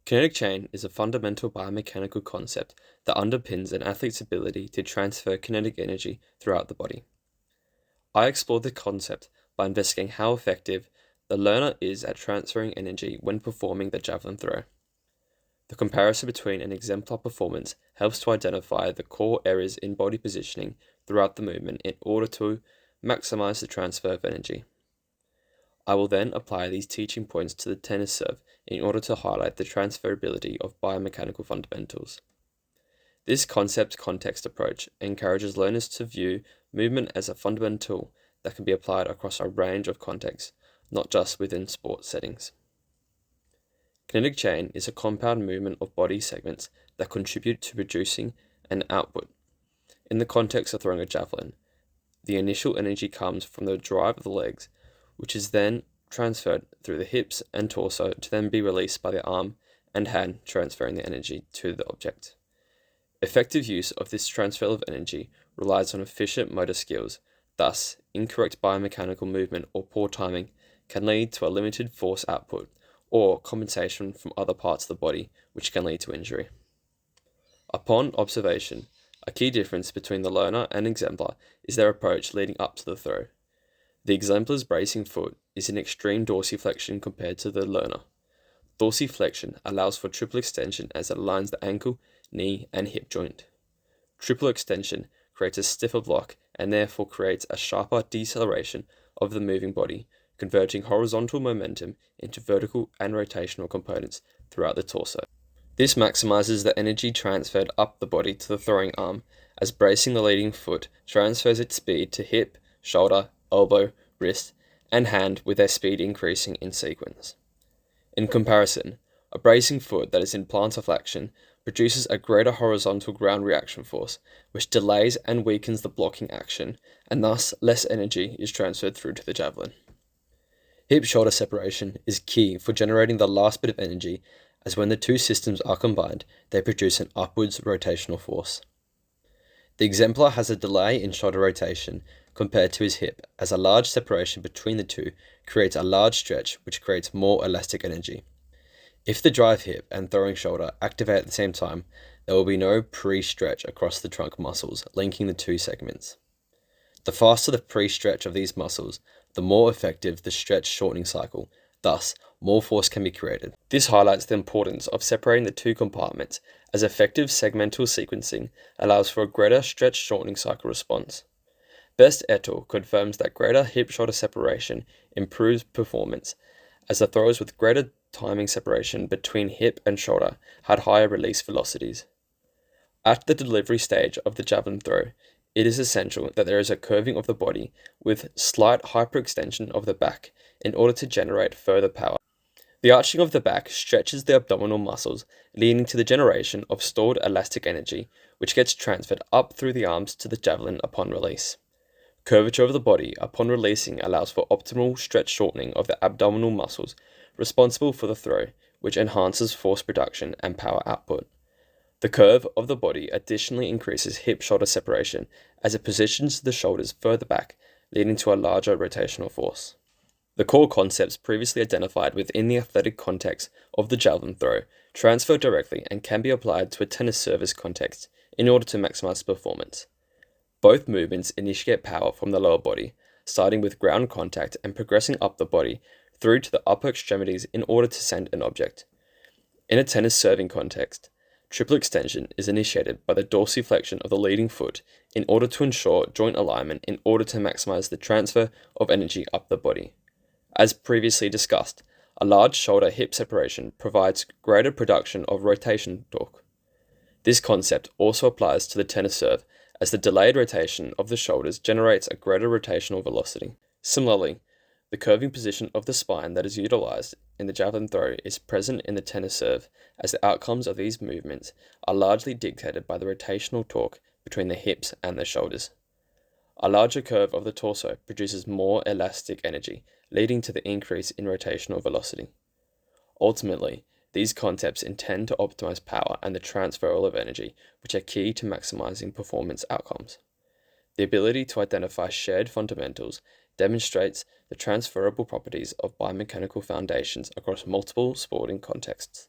Kinetic chain is a fundamental biomechanical concept that underpins an athlete's ability to transfer kinetic energy throughout the body. I explored the concept by investigating how effective the learner is at transferring energy when performing the javelin throw. The comparison between an exemplar performance helps to identify the core areas in body positioning throughout the movement in order to maximize the transfer of energy. I will then apply these teaching points to the tennis serve in order to highlight the transferability of biomechanical fundamentals. This concept-context approach encourages learners to view movement as a fundamental that can be applied across a range of contexts, not just within sports settings. Kinetic chain is a compound movement of body segments that contribute to producing an output. In the context of throwing a javelin, the initial energy comes from the drive of the legs, which is then transferred through the hips and torso to then be released by the arm and hand, transferring the energy to the object. Effective use of this transfer of energy relies on efficient motor skills. Thus, incorrect biomechanical movement or poor timing can lead to a limited force output or compensation from other parts of the body, which can lead to injury. Upon observation, a key difference between the learner and exemplar is their approach leading up to the throw. The exemplar's bracing foot is in extreme dorsiflexion compared to the learner. Dorsiflexion allows for triple extension as it aligns the ankle, knee, and hip joint. Triple extension creates a stiffer block and therefore creates a sharper deceleration of the moving body, converting horizontal momentum into vertical and rotational components throughout the torso. This maximizes the energy transferred up the body to the throwing arm, as bracing the leading foot transfers its speed to hip, shoulder, elbow, wrist, and hand, with their speed increasing in sequence. In comparison, a bracing foot that is in plantar flexion produces a greater horizontal ground reaction force, which delays and weakens the blocking action, and thus less energy is transferred through to the javelin. Hip-shoulder separation is key for generating the last bit of energy, as when the two systems are combined, they produce an upwards rotational force. The exemplar has a delay in shoulder rotation compared to his hip, as a large separation between the two creates a large stretch which creates more elastic energy. If the drive hip and throwing shoulder activate at the same time, there will be no pre-stretch across the trunk muscles linking the two segments. The faster the pre-stretch of these muscles, the more effective the stretch shortening cycle, thus more force can be created. This highlights the importance of separating the two compartments, as effective segmental sequencing allows for a greater stretch shortening cycle response. Best et al. Confirms that greater hip-shoulder separation improves performance, as the throwers with greater timing separation between hip and shoulder had higher release velocities. At the delivery stage of the javelin throw, it is essential that there is a curving of the body with slight hyperextension of the back in order to generate further power. The arching of the back stretches the abdominal muscles, leading to the generation of stored elastic energy, which gets transferred up through the arms to the javelin upon release. Curvature of the body upon releasing allows for optimal stretch shortening of the abdominal muscles responsible for the throw, which enhances force production and power output. The curve of the body additionally increases hip-shoulder separation as it positions the shoulders further back, leading to a larger rotational force. The core concepts previously identified within the athletic context of the javelin throw transfer directly and can be applied to a tennis service context in order to maximize performance. Both movements initiate power from the lower body, starting with ground contact and progressing up the body through to the upper extremities in order to send an object. In a tennis serving context, triple extension is initiated by the dorsiflexion of the leading foot in order to ensure joint alignment in order to maximize the transfer of energy up the body. As previously discussed, a large shoulder-hip separation provides greater production of rotation torque. This concept also applies to the tennis serve, as the delayed rotation of the shoulders generates a greater rotational velocity. Similarly, the curving position of the spine that is utilized in the javelin throw is present in the tennis serve, as the outcomes of these movements are largely dictated by the rotational torque between the hips and the shoulders. A larger curve of the torso produces more elastic energy, leading to the increase in rotational velocity. Ultimately, these concepts intend to optimize power and the transfer of energy, which are key to maximizing performance outcomes. The ability to identify shared fundamentals demonstrates the transferable properties of biomechanical foundations across multiple sporting contexts.